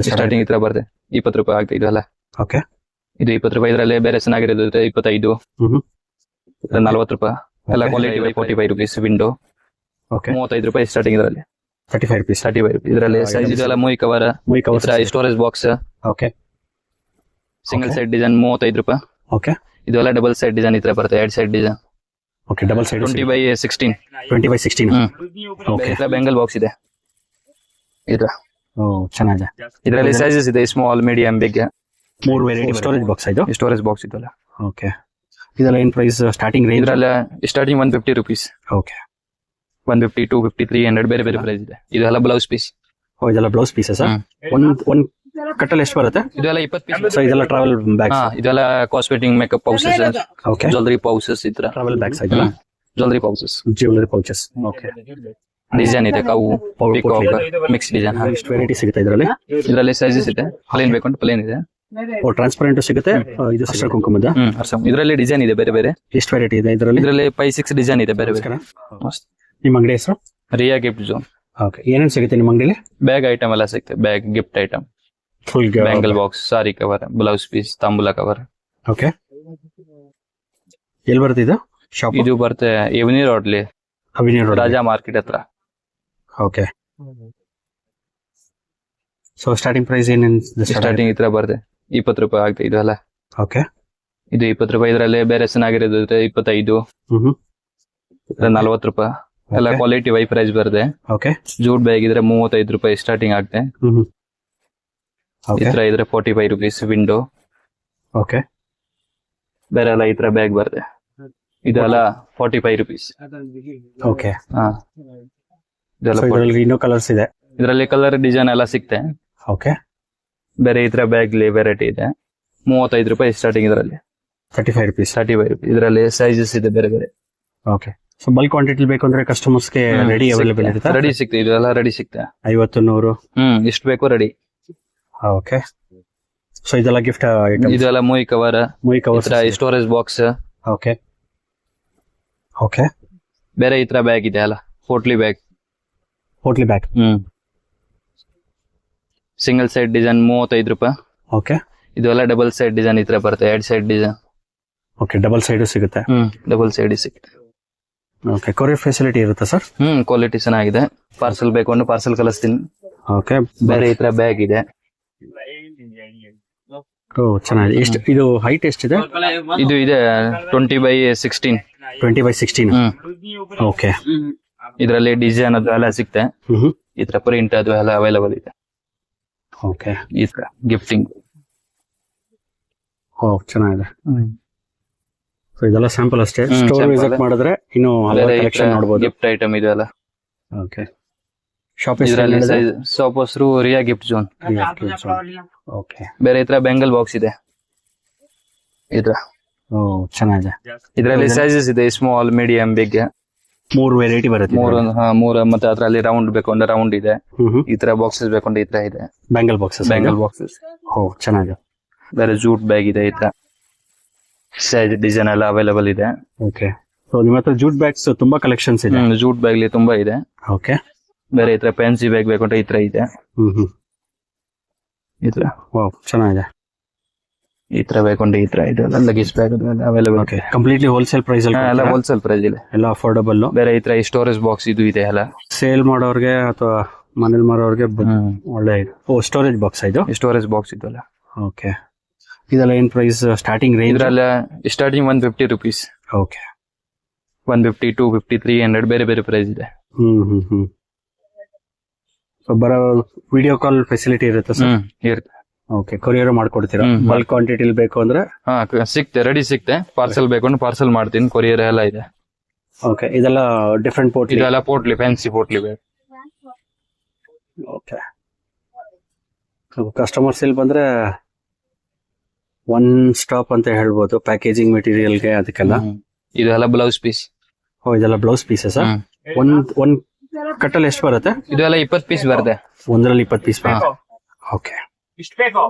Starting ಈ ತರ ಬರುತ್ತೆ 20 ರೂಪಾಯಿ ಆಗ್ತಾ ಇದೆಲ್ಲ. ಓಕೆ. ಇದು 20 ರೂಪಾಯಿ. ಇದರಲ್ಲಿ ಬೇರೆ ಚೆನ್ನಾಗಿರೋದು 25, 40 ರೂಪಾಯಿ ಎಲ್ಲ ಕ್ವಾಲಿಟಿ. 45 rupees window. ಓಕೆ. 35 ರೂಪಾಯಿ ಸ್ಟಾರ್ಟಿಂಗ್ ಇದರಲ್ಲಿ. 35 rupees. 35 ರೂಪಾಯಿ ಇದರಲ್ಲಿ ಸೈಜ್ ಇದೆಲ್ಲ movie cover, storage box, okay. Single side design 35 ರೂಪಾಯಿ. ಓಕೆ. ಇದೆಲ್ಲ ಡಬಲ್ ಸೈಡ್ ಡಿಸೈನ್ ಈ ತರ ಬರುತ್ತೆ. 2 side design. Okay. Double side 20/16. 20/16. Okay. Bangle box ಇದೆ ಇದು. ಓ ಚೆನ್ನಾಗಿದೆ. ಇದರಲ್ಲಿ ಸೈಜಸ್ ಇದೆ small, medium, big. 3 variety storage box ಇದು. ಸ್ಟೋರೇಜ್ ಬಾಕ್ಸ್ ಇದೆಲ್ಲ. ಓಕೆ. ಇದೆಲ್ಲ ಏನ್ ಪ್ರೈಸ್ ಸ್ಟಾರ್ಟಿಂಗ್ ರೇಂಜ್? ಇದರಲ್ಲಿ ಸ್ಟಾರ್ಟಿಂಗ್ 150 ರುಪೀಸ್. ಓಕೆ. 150, 250, 300 ಬೇರೆ ಬೇರೆ ಪ್ರೈಸ್ ಇದೆ. ಇದೆಲ್ಲ ಬ್ಲೌಸ್ ಪೀಸ್. ಓ ಇದೆಲ್ಲ ಬ್ಲೌಸ್ ಪೀಸಸ್. ಒಂದ್ ಕಟ್ಟಲ್ಲಿ ಎಷ್ಟು ಬರುತ್ತೆ? ಇದೆಲ್ಲ 20 ಪೀಸ್. ಸೊ ಇದೆಲ್ಲ ಟ್ರಾವೆಲ್ ಬ್ಯಾಗ್ಸ್. ಇದೆಲ್ಲ cosmetic, makeup pouches, okay. Jewellery pouches ಈ ತರ. ಟ್ರಾವೆಲ್ ಬ್ಯಾಗ್ಸ್ ಇದೆಲ್ಲ jewellery pouches. Jewellery pouches. Okay. Design ಇದೆ, ಕವು, ಪಿಕಾಕ್, ಮಿಕ್ಸ್ ಡಿಸೈನ್. ಎಷ್ಟು ವೆರೈಟಿ ಸಿಗುತ್ತೆ ಇದರಲ್ಲಿ? ಇದರಲ್ಲಿ ಸೈಜಸ್ ಇದೆ. ಪ್ಲೇನ್ ಬೇಕಂತ ಪ್ಲೇನ್ ಇದೆ. ಓ ಟ್ರಾನ್ಸ್ಪರೆಂಟ್ ಸಿಗುತ್ತೆ. ಇದು ಅರ್ಶನ ಕುಂಕುಮದ. ಇದರಲ್ಲಿ ಡಿಸೈನ್ ಇದೆ ಬೇರೆ ಬೇರೆ. ಎಷ್ಟು ವೆರೈಟಿ ಇದೆ ಇದರಲ್ಲಿ? ಇದರಲ್ಲಿ 5-6 ಡಿಸೈನ್ ಇದೆ ಬೇರೆ ಬೇರೆ. ನಿಮ್ಮ ಅಂಗಡಿ ಹೆಸರು? Riya gift zone. ಓಕೆ. ಏನೇನು ಸಿಗುತ್ತೆ ನಿಮ್ಮ ಅಂಗಡಿಲಿ? ಬ್ಯಾಗ್ ಐಟಮ್ ಎಲ್ಲ ಸಿಗುತ್ತೆ. Bag, gift item, full bangle box, sari cover, blouse piece, ತಾಂಬೂಲ ಕವರ್. ಓಕೆ. ಎಲ್ಲಿ ಬರುತ್ತೆ ಇದು ಶಾಪ್? ಇದು ಬರುತ್ತೆ ಎವನಿ ರೋಡ್ಲಿ, ಅವಿನಿ ರೋಡ್, ರಾಜಾ ಮಾರ್ಕೆಟ್ ಹತ್ರ. ಓಕೆ. ಸೊ ಸ್ಟಾರ್ಟಿಂಗ್ ಪ್ರೈಸ್ ಏನೇನು? ಸ್ಟಾರ್ಟಿಂಗ್ ಈ ತರ ಬರುತ್ತೆ 20 ರೂಪಾಯಿ ಆಗ್ತಾ ಇದೆಲ್ಲ. ಓಕೆ. ಇದು 20 ರೂಪಾಯಿ. ಇದರಲ್ಲಿ ಬೇರೆ ಚೆನ್ನಾಗಿರೋದು 25, 40 ರೂಪಾಯಿ ಎಲ್ಲ ಕ್ವಾಲಿಟಿ ವೈ ಪ್ರೈಸ್ ಬರುತ್ತೆ. ಓಕೆ. ಜೂಟ್ ಬ್ಯಾಗ್ ಇದ್ರೆ 35 ರೂಪಾಯಿ ಸ್ಟಾರ್ಟಿಂಗ್ ಆಗುತ್ತೆ. ಈ ತರ ಇದ್ರೆ 45 ರುಪೀಸ್ ವಿಂಡೋ. ಓಕೆ. ಬೇರೆ ಎಲ್ಲ ಈ ತರ ಬ್ಯಾಗ್ ಬರುತ್ತೆ. ಇದೆಲ್ಲ 45 ರುಪೀಸ್. ಓಕೆ. ಹಾ ಇದೆಲ್ಲ ಇನ್ನೂ ಕಲರ್ಸ್ ಇದೆ. ಇದರಲ್ಲಿ ಕಲರ್ ಡಿಸೈನ್ ಎಲ್ಲ ಸಿಗುತ್ತೆ. ಓಕೆ. ಬೇರೆ ಈ ತರ ಬ್ಯಾಗ್ ವೆರೈಟಿ ಇದೆ. 35 ರೂಪಾಯಿ ಸ್ಟಾರ್ಟಿಂಗ್ ಇದರಲ್ಲಿ. 35 rupees. 35 ರೂಪಾಯಿ. ಇದರಲ್ಲಿ ಸೈಜಸ್ ಇದೆ ಬೇರೆ ಬೇರೆ. ಓಕೆ. ಸೊ ಬಲ್ಕ್ ಕ್ವಾಂಟಿಟಿ ಬೇಕು ಅಂದ್ರೆ ಕಸ್ಟಮರ್ಸ್ಗೆ ರೆಡಿ ಅವೈಲೇಬಲ್ ಇರುತ್ತೆ? ರೆಡಿ ಸಿಗ್ತದೆ. ಇದೆಲ್ಲ ರೆಡಿ ಸಿಗ್ತದೆ. 50, 100 ಎಷ್ಟು ಬೇಕೋ ರೆಡಿ. ಓಕೆ. ಸೊ ಇದೆಲ್ಲ ಗಿಫ್ಟ್ ಐಟಮ್. ಇದೆಲ್ಲ movie cover, storage box. Okay. Okay. ಬೇರೆ ಈ ತರ ಬ್ಯಾಗ್ ಇದೆ ಅಲ್ಲ, potli bag. Potli bag. Single side design 35 ರೂಪಾಯಿ. ಓಕೆ. ಇದೆಲ್ಲ ಡಬಲ್ ಸೈಡ್ ಡಿಸೈನ್ ಈ ತರ ಬರುತ್ತೆ. 2 side design. Okay. Double side ಸಿಗುತ್ತೆ. ಡಬಲ್ ಸೈಡ್ ಸಿಗುತ್ತೆ. ಓಕೆ. ಕೊರಿಯರ್ ಫೆಸಿಲಿಟಿ ಇರುತ್ತೆ ಸರ್? ಕ್ವಾಲಿಟಿ ಚೆನ್ನಾಗಿದೆ. ಪಾರ್ಸಲ್ ಬೇಕು ಅಂದ್ರೆ ಪಾರ್ಸಲ್ ಕಳಿಸ್ತೀನಿ. ಓಕೆ. ಬೇರೆ ಈ ತರ ಬ್ಯಾಗ್ ಇದೆ. ಓ ಚೆನ್ನಾಗಿದೆ. ಎಷ್ಟು ಇದು ಹೈಟ್ ಎಷ್ಟಿದೆ? ಇದು ಇದೆ 20/16. 20/16. ಓಕೆ. ಇದರಲ್ಲಿ ಡಿಸೈನ್ ಅದು ಎಲ್ಲ ಸಿಗುತ್ತೆ. ಈ ತರ ಪ್ರಿಂಟ್ ಅದು ಎಲ್ಲ ಅವೈಲೇಬಲ್ ಇದೆ. ಓಕೆ. ಈ ತರ ಗಿಫ್ಟಿಂಗ್. ಓ ಚೆನ್ನಾಗಿದೆ. ಸೊ ಇದೆಲ್ಲ ಸ್ಯಾಂಪಲ್ ಅಷ್ಟೇ. ಸ್ಟೋರ್ ವಿಸಿಟ್ ಮಾಡಿದ್ರೆ ಇನ್ನು ಹಲವಾರು ಕಲೆಕ್ಷನ್ ನೋಡಬಹುದು. ಗಿಫ್ಟ್ ಐಟಮ್ ಇದೆಲ್ಲ. ಓಕೆ. ಶಾಪ್ ಹೆಸರು ರಿಯಾ ಗಿಫ್ಟ್ ಝೋನ್. ಓಕೆ. ಬೇರೆ ಈ ತರ ಬೆಂಗಲ್ ಬಾಕ್ಸ್ ಇದೆ. ಇದ್ರ ಓ ಚೆನ್ನಾಗಿದೆ. ಇದರಲ್ಲಿ ಸೈಜಸ್ ಇದೆ ಸ್ಮಾಲ್, ಮೀಡಿಯಂ, ಬಿಗ್. 3 ವೆರೈಟಿ ಬರುತ್ತೆ. 3 ಮತ್ತೆ ಅದರಲ್ಲಿ ರೌಂಡ್ ಬೇಕು ಅಂದ್ರೆ ರೌಂಡ್ ಇದೆ. ಈ ತರ ಬಾಕ್ಸಸ್ ಬೇಕು ಅಂದ್ರೆ ಈ ತರ ಇದೆ. Bangle boxes. ಓ ಚೆನ್ನಾಗಿದೆ. ಬೇರೆ ಜೂಟ್ ಬ್ಯಾಗ್ ಇದೆ. ಈ ತರ ಸೈಜ್ ಡಿಸೈನ್ ಎಲ್ಲ ಅವೈಲೇಬಲ್ ಇದೆ. ಓಕೆ. ಸೊ ನಿಮ್ಮ ಹತ್ರ ಜೂಟ್ ಬ್ಯಾಗ್ಸ್ ತುಂಬಾ ಕಲೆಕ್ಷನ್ಸ್ ಇದೆ? ಜೂಟ್ ಬ್ಯಾಗ್ ಅಲ್ಲಿ ತುಂಬಾ ಇದೆ. ಓಕೆ. ಬೇರೆ ಈ ತರ ಫ್ಯಾನ್ಸಿ ಬ್ಯಾಗ್ ಬೇಕು ಅಂದ್ರೆ ಈ ತರ ಇದೆ. ಈ ತರ ಚೆನ್ನಾಗಿದೆ. ಈ ತರ ಬೇಕೊಂಡ್ರೆ ಈ ತರ ಇದೆ. Luggage bag available. Okay. Completely wholesale price ಅಲ್ಲಿ? ಎಲ್ಲ ಹೋಲ್ಸೇಲ್ ಪ್ರೈಸ್ ಇದೆ. ಎಲ್ಲ ಅಫೋರ್ಡಬಲ್. ಬೇರೆ ಈ ತರ ಸ್ಟೋರೇಜ್ ಬಾಕ್ಸ್ ಇದು ಇದೆ ಎಲ್ಲ. ಸೇಲ್ ಮಾಡೋರ್ಗೆ ಅಥವಾ ಮನೇಲಿ ಮಾರೋರ್ಗೆ ಒಳ್ಳೆ. ಓ ಸ್ಟೋರೇಜ್ ಬಾಕ್ಸ್ ಇದು? ಸ್ಟೋರೇಜ್ ಬಾಕ್ಸ್ ಇದೆಲ್ಲ. ಓಕೆ. ಇದೆಲ್ಲ ಏನ್ ಪ್ರೈಸ್ ಸ್ಟಾರ್ಟಿಂಗ್ ರೇಂಜ್? ಇದರಲ್ಲಿ ಸ್ಟಾರ್ಟಿಂಗ್ 150 ರುಪೀಸ್. ಓಕೆ. 150, 250, 300 ಬೇರೆ ಬೇರೆ ಪ್ರೈಸ್ ಇದೆ. ಸೊ ಬರೋ ವಿಡಿಯೋ ಕಾಲ್ ಫೆಸಿಲಿಟಿ ಇರುತ್ತೆ ಸರ್? ಇರುತ್ತೆ. ಓಕೆ. ಕೊರಿಯರ್ ಮಾಡ್ಕೊಡ್ತೀರಾ? ಬಲ್ಕ್ ಕ್ವಾಂಟಿಟಿ ಬೇಕು ಅಂದ್ರೆ? ಸಿಕ್ತೆ, ರೆಡಿ ಸಿಕ್ತೆ. ಪಾರ್ಸಲ್ ಬೇಕು ಅಂದ್ರೆ ಪಾರ್ಸಲ್ ಮಾಡ್ತೀನಿ. ಕೊರಿಯರ್ ಎಲ್ಲ ಇದೆ. ಓಕೆ. ಇದೆಲ್ಲ ಡಿಫ್ರೆಂಟ್ ಪೋರ್ಟ್ಲಿ? ಇದೆಲ್ಲ ಪೋಟ್ಲಿ, ಫ್ಯಾನ್ಸಿ ಪೋಟ್ಲಿ ಬೇಕು. ಓಕೆ. ಕಸ್ಟಮರ್ಸ್ ಇಲ್ಲಿ ಬಂದ್ರೆ ಒನ್ ಸ್ಟಾಪ್ ಅಂತ ಹೇಳ್ಬೋದು ಪ್ಯಾಕೇಜಿಂಗ್ ಮೆಟೀರಿಯಲ್ಗೆ ಅದಕ್ಕೆಲ್ಲ. ಇದೆಲ್ಲ ಬ್ಲೌಸ್ ಪೀಸ್. ಓ ಇದೆಲ್ಲ ಬ್ಲೌಸ್ ಪೀಸಸ್. ಒಂದ್ ಕಟ್ಟಲ್ಲಿ ಎಷ್ಟು ಬರುತ್ತೆ? ಇದೆಲ್ಲ 20 ಪೀಸ್ ಬರುತ್ತೆ. ಒಂದರಲ್ಲಿ 20 ಪೀಸ್ ಬರುತ್ತೆ. ಓಕೆ.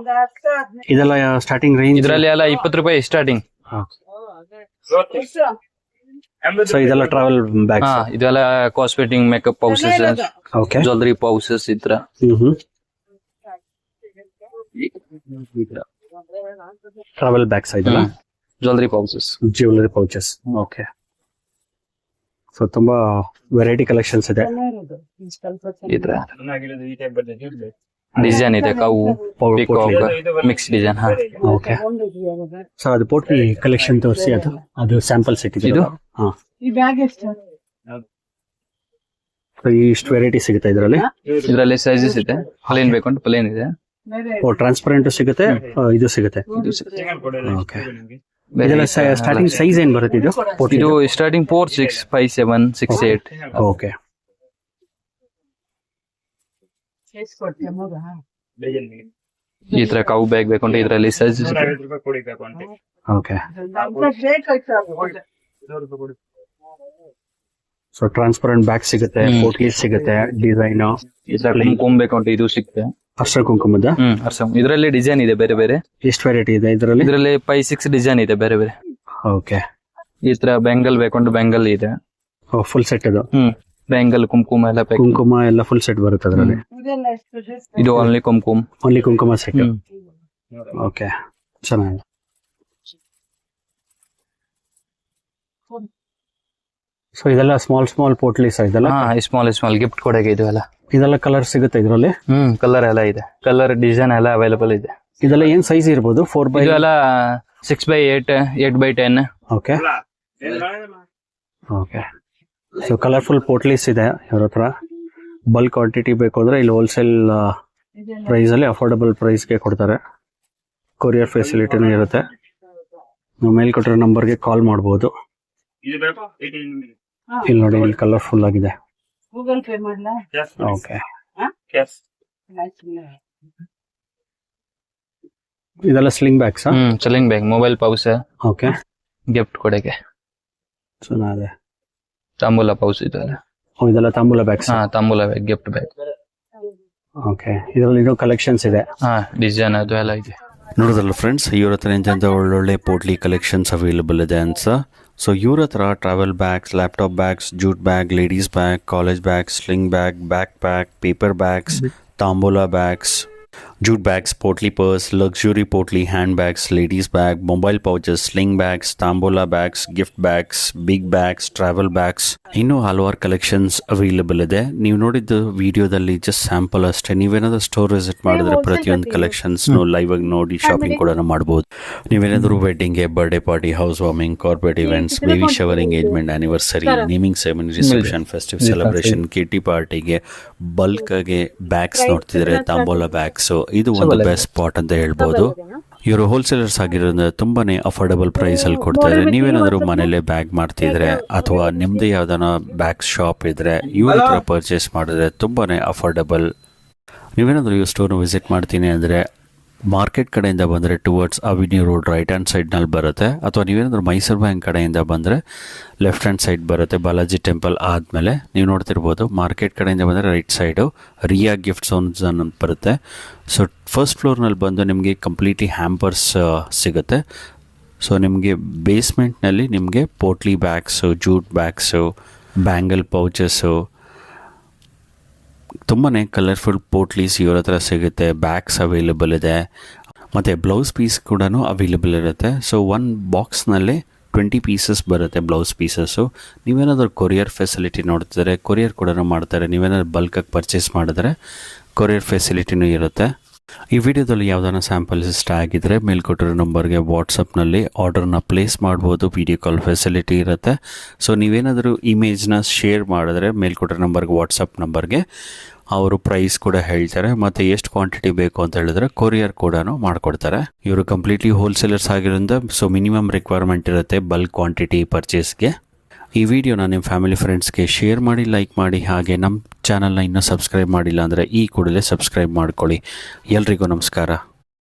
ಇದೆಲ್ಲ ಸ್ಟಾರ್ಟಿಂಗ್ ರೇಂಜ್? ಇದರಲ್ಲಿ ಎಲ್ಲ 20 ರೂಪಾಯಿ ಸ್ಟಾರ್ಟಿಂಗ್. ಸೊ ಇದೆಲ್ಲ ಟ್ರಾವೆಲ್ ಬ್ಯಾಗ್ಸ್? ಇದೆಲ್ಲ cosmetic, makeup pouches, okay. Jewellery pouches ಈ ತರ. ಟ್ರಾವೆಲ್ ಬ್ಯಾಗ್ಸ್ ಇದೆಲ್ಲ jewellery pouches. Jewellery pouches. Okay. So ತುಂಬಾ ವೆರೈಟಿ ಕಲೆಕ್ಷನ್ಸ್ ಇದೆ. ಈ ತರ ಡಿಸೈನ್ ಇದೆ, ಕವು, peacock, mix design. Okay. So ಅದು ಪೋಟ್ಲಿ ಕಲೆಕ್ಷನ್ ತೋರಿಸಿ, ಅದು ಸ್ಯಾಂಪಲ್ ಸೆಟ್ ಇದೆ. ಇದು ಇಷ್ಟು ವೆರೈಟಿ ಸಿಗುತ್ತೆ ಇದರಲ್ಲಿ ಸೈಜಸ್ ಇದೆ. ಪ್ಲೇನ್ ಬೇಕು ಅಂತ ಪ್ಲೇನ್ ಇದೆ. ಟ್ರಾನ್ಸ್ಪರೆಂಟ್ ಸಿಗುತ್ತೆ, ಇದು ಸಿಗುತ್ತೆ. ಓಕೆ. ಇದೆಲ್ಲ ಸ್ಟಾರ್ಟಿಂಗ್ ಸೈಜ್ ಏನ್ ಬರುತ್ತೆ ಇದು? ಇದು ಸ್ಟಾರ್ಟಿಂಗ್ 4, 6, 5, 7, 6, 8. ಓಕೆ. ಈ ತರ ಕವು ಬ್ಯಾಗ್ ಬೇಕಂದ್ರೆ ಇದರಲ್ಲಿ ಸೈಜಸ್ ಇದೆ. ಓಕೆ. ಸೊ ಟ್ರಾನ್ಸ್ಪರೆಂಟ್ ಬ್ಯಾಗ್ ಸಿಗುತ್ತೆ, ಪೋಟ್ಲಿ ಸಿಗುತ್ತೆ, ಡಿಸೈನ್. ಈ ತರ ಕುಂಕುಮ ಬೇಕಂದ್ರೆ ಇದು ಸಿಗುತ್ತೆ. ಅಷ್ಟರ ಕುಂಕುಮದ ಇದರಲ್ಲಿ ಡಿಸೈನ್ ಇದೆ ಬೇರೆ ಬೇರೆ. ಎಷ್ಟು ವೆರೈಟಿ ಇದೆ ಇದರಲ್ಲಿ? 5, 6 ಡಿಸೈನ್ ಇದೆ ಬೇರೆ ಬೇರೆ. ಓಕೆ. ಈ ತರ ಬ್ಯಾಂಗಲ್ ಬೇಕಂದ್ರೆ ಬ್ಯಾಂಗಲ್ ಇದೆ. ಫುಲ್ ಸೆಟ್ ಅದು. ಬ್ಯಾಂಗಲ್, ಕುಂಕುಮ ಎಲ್ಲ ಕುಂಕುಮ ಎಲ್ಲ ಫುಲ್ ಸೆಟ್ ಬರುತ್ತೆ ಅದರಲ್ಲಿ. ಇದು ಓನ್ಲಿ ಕುಂಕುಮ ಸೆಟ್. ಓಕೆ, ಚೆನ್ನಾಗಿದೆ. ಸೊ ಇದೆಲ್ಲ ಸ್ಮಾಲ್ ಪೋಟ್ಲಿಸ್ ಇದೆಲ್ಲ? ಸ್ಮಾಲ್ ಗಿಫ್ಟ್ ಕೊಡಗೆ ಇದೆಲ್ಲ ಕಲರ್ ಸಿಗುತ್ತೆ ಇದರಲ್ಲಿ? ಕಲರ್ ಎಲ್ಲ ಇದೆ. ಕಲರ್ ಡಿಸೈನ್ ಎಲ್ಲ ಅವೈಲೇಬಲ್ ಇದೆ. ಇದೆಲ್ಲ ಏನ್ ಸೈಜ್ ಇರ್ಬೋದು? 4x? ಎಲ್ಲ 6x8, 8x10. Okay. Okay. So colourful potlis ಇದೆ ಇವ್ರ ಹತ್ರ. ಬಲ್ಕ್ ಕ್ವಾಂಟಿಟಿ ಬೇಕು ಅಂದ್ರೆ ಇಲ್ಲಿ ಹೋಲ್ಸೇಲ್ ಪ್ರೈಸ್ ಅಲ್ಲಿ ಅಫೋರ್ಡಬಲ್ ಪ್ರೈಸ್ಗೆ ಕೊಡ್ತಾರೆ. ಕೊರಿಯರ್ ಫೆಸಿಲಿಟಿನೂ ಇರುತ್ತೆ. ನಾವು ಮೇಲ್ ಕೊಟ್ಟಿರೋ ನಂಬರ್ಗೆ ಕಾಲ್ ಮಾಡಬಹುದು. ಇಲ್ಲಿ ನೋಡಿ, ಇಲ್ಲಿ ಕಲರ್ಫುಲ್ ಆಗಿದೆ. ಓಕೆ. ಇದೆಲ್ಲ sling bags? Sling bag, mobile pouch. Okay. Gift ಕೊಡಗೆ ಚೆನ್ನಾಗಿದೆ. ತಾಂಬೂಲ ಪೌಚ್ ಇದೆಲ್ಲ. ಇದೆಲ್ಲ ತಾಂಬೂಲ ಬ್ಯಾಗ್ಸ್? ತಾಂಬೂಲ ಬ್ಯಾಗ್, ಗಿಫ್ಟ್ ಬ್ಯಾಗ್. ಓಕೆ. ಇದರಲ್ಲಿ ಇನ್ನೂ ಕಲೆಕ್ಷನ್ಸ್ ಇದೆ. ಡಿಸೈನ್ ಅದು ಎಲ್ಲ ಇದೆ. ನೋಡಿದ್ರಲ್ಲ ಫ್ರೆಂಡ್ಸ್, ಇವ್ರ ಹತ್ರ ಎಂತ ಒಳ್ಳೊಳ್ಳೆ ಪೋಟ್ಲಿ ಕಲೆಕ್ಷನ್ಸ್ ಅವೈಲೇಬಲ್ ಇದೆ ಅನ್ಸ. ಸೊ ಇವ್ರ ಹತ್ರ travel bags, laptop bags, jute bag, ladies bag, college bags, sling bag, backpack, paper bags, ತಾಂಬೂಲ bags, jute bags, portly purse, luxury portly handbags, ladies bag, mobile pouches, sling bags, tambola bags, gift bags, big bags, travel bags, ಇನ್ನೂ ಹಲವಾರು collections available ಇದೆ. ನೀವು ನೋಡಿದ್ದು ವಿಡಿಯೋದಲ್ಲಿ just sample ಅಷ್ಟೇ. ನೀವೇನಾದ್ರೂ store visit ಮಾಡಿದ್ರೆ ಪ್ರತಿಯೊಂದು ಕಲೆಕ್ಷನ್ಸ್ ಲೈವ್ ಆಗಿ ನೋಡಿ ಶಾಪಿಂಗ್ ಕೂಡ ಮಾಡಬಹುದು. ನೀವೇನಾದ್ರೂ ವೆಡ್ಡಿಂಗ್ಗೆ, birthday party, housewarming, corporate events, baby shower, engagement, anniversary, naming ceremony, reception, festive celebration, kitty ಪಾರ್ಟಿಗೆ ಬಲ್ಕ್ ಆಗಿ ಬ್ಯಾಗ್ಸ್ ನೋಡ್ತಿದ್ರೆ ತಾಂಬೋಲ ಬ್ಯಾಗ್ಸ್ ಇದು ಒಂದು ಬೆಸ್ಟ್ ಸ್ಪಾಟ್ ಅಂತ ಹೇಳ್ಬೋದು. ಇವರು ಹೋಲ್ಸೇಲರ್ಸ್ ಆಗಿರೋದ್ರಿಂದ ತುಂಬಾನೇ ಅಫೋರ್ಡಬಲ್ ಪ್ರೈಸ್ ಅಲ್ಲಿ ಕೊಡ್ತಾರೆ. ನೀವೇನಾದ್ರೂ ಮನೇಲೆ ಬ್ಯಾಗ್ ಮಾಡ್ತಿದ್ರೆ ಅಥವಾ ನಿಮ್ದು ಯಾವ್ದಾನ ಬ್ಯಾಗ್ ಶಾಪ್ ಇದ್ರೆ ಇವ್ರ ಹತ್ರ ಪರ್ಚೇಸ್ ಮಾಡಿದ್ರೆ ತುಂಬಾನೇ ಅಫೋರ್ಡಬಲ್. ನೀವೇನಾದ್ರೂ ಈ ಸ್ಟೋರ್ನ ವಿಸಿಟ್ ಮಾಡ್ತೀನಿ ಅಂದ್ರೆ ಮಾರ್ಕೆಟ್ ಕಡೆಯಿಂದ ಬಂದರೆ towards avenue road right hand ಸೈಡ್ನಲ್ಲಿ ಬರುತ್ತೆ. ಅಥವಾ ನೀವೇನಾದ್ರೂ ಮೈಸೂರು ಬ್ಯಾಂಕ್ ಕಡೆಯಿಂದ ಬಂದರೆ ಲೆಫ್ಟ್ ಹ್ಯಾಂಡ್ ಸೈಡ್ ಬರುತ್ತೆ. ಬಾಲಾಜಿ ಟೆಂಪಲ್ ಆದಮೇಲೆ ನೀವು ನೋಡ್ತಿರ್ಬೋದು. ಮಾರ್ಕೆಟ್ ಕಡೆಯಿಂದ ಬಂದರೆ ರೈಟ್ ಸೈಡು ರಿಯಾ ಗಿಫ್ಟ್ ಝೋನ್ಸ್ ಅನ್ನೋದು ಬರುತ್ತೆ. ಸೊ ಫಸ್ಟ್ ಫ್ಲೋರ್ನಲ್ಲಿ ಬಂದು ನಿಮಗೆ ಕಂಪ್ಲೀಟ್ಲಿ ಹ್ಯಾಂಪರ್ಸ್ ಸಿಗುತ್ತೆ. ಸೊ ನಿಮಗೆ ಬೇಸ್ಮೆಂಟ್ನಲ್ಲಿ ನಿಮಗೆ potli bags, jute bags, bangle ಪೌಚಸ್ಸು, ತುಂಬಾ ಕಲರ್ಫುಲ್ ಪೋಟ್ಲೀಸ್ ಇವ್ರ ಹತ್ರ ಸಿಗುತ್ತೆ. ಬ್ಯಾಗ್ಸ್ ಅವೈಲೇಬಲ್ ಇದೆ ಮತ್ತು ಬ್ಲೌಸ್ ಪೀಸ್ ಕೂಡ ಅವೈಲೇಬಲ್ ಇರುತ್ತೆ. ಸೊ ಒನ್ ಬಾಕ್ಸ್ನಲ್ಲಿ 20 ಪೀಸಸ್ ಬರುತ್ತೆ ಬ್ಲೌಸ್ ಪೀಸಸ್ಸು. ನೀವೇನಾದರೂ ಕೊರಿಯರ್ ಫೆಸಿಲಿಟಿ ನೋಡ್ತಿದ್ರೆ ಕೊರಿಯರ್ ಕೂಡ ಮಾಡ್ತಾರೆ. ನೀವೇನಾದ್ರು ಬಲ್ಕಾಗಿ ಪರ್ಚೇಸ್ ಮಾಡಿದ್ರೆ ಕೊರಿಯರ್ ಫೆಸಿಲಿಟಿನೂ ಇರುತ್ತೆ. ಈ ವಿಡಿಯೋದಲ್ಲಿ ಯಾವುದಾನ ಸ್ಯಾಂಪಲ್ಸ್ ಇಷ್ಟ ಆಗಿದ್ರೆ ಮೇಲ್ಕೊಟ್ಟಿರೋ ನಂಬರ್ಗೆ ವಾಟ್ಸಪ್ನಲ್ಲಿ ಆರ್ಡರ್ನ ಪ್ಲೇಸ್ ಮಾಡ್ಬೋದು. ವಿಡಿಯೋ ಕಾಲ್ ಫೆಸಿಲಿಟಿ ಇರುತ್ತೆ. ಸೊ ನೀವೇನಾದರೂ ಇಮೇಜ್ನ ಶೇರ್ ಮಾಡಿದ್ರೆ ಮೇಲ್ಕೊಟ್ಟಿರೋ ನಂಬರ್ಗೆ ವಾಟ್ಸಪ್ ನಂಬರ್ಗೆ ಅವರು ಪ್ರೈಸ್ ಕೂಡ ಹೇಳ್ತಾರೆ. ಮತ್ತು ಎಷ್ಟು ಕ್ವಾಂಟಿಟಿ ಬೇಕು ಅಂತ ಹೇಳಿದ್ರೆ ಕೊರಿಯರ್ ಕೂಡ ಮಾಡಿಕೊಡ್ತಾರೆ. ಇವರು ಕಂಪ್ಲೀಟ್ಲಿ ಹೋಲ್ಸೇಲರ್ಸ್ ಆಗಿರೋದ್ರಿಂದ ಸೊ ಮಿನಿಮಮ್ ರಿಕ್ವೈರ್ಮೆಂಟ್ ಇರುತ್ತೆ ಬಲ್ಕ್ ಕ್ವಾಂಟಿಟಿ ಪರ್ಚೇಸ್ಗೆ. ಈ ವಿಡಿಯೋನ ನಿಮ್ಮ ಫ್ಯಾಮಿಲಿ ಫ್ರೆಂಡ್ಸ್ಗೆ ಶೇರ್ ಮಾಡಿ, ಲೈಕ್ ಮಾಡಿ. ಹಾಗೆ ನಮ್ಮ ಚಾನಲ್ನ ಇನ್ನೂ ಸಬ್ಸ್ಕ್ರೈಬ್ ಮಾಡಿಲ್ಲ ಅಂದರೆ ಈ ಕೂಡಲೇ ಸಬ್ಸ್ಕ್ರೈಬ್ ಮಾಡ್ಕೊಳ್ಳಿ. ಎಲ್ರಿಗೂ ನಮಸ್ಕಾರ.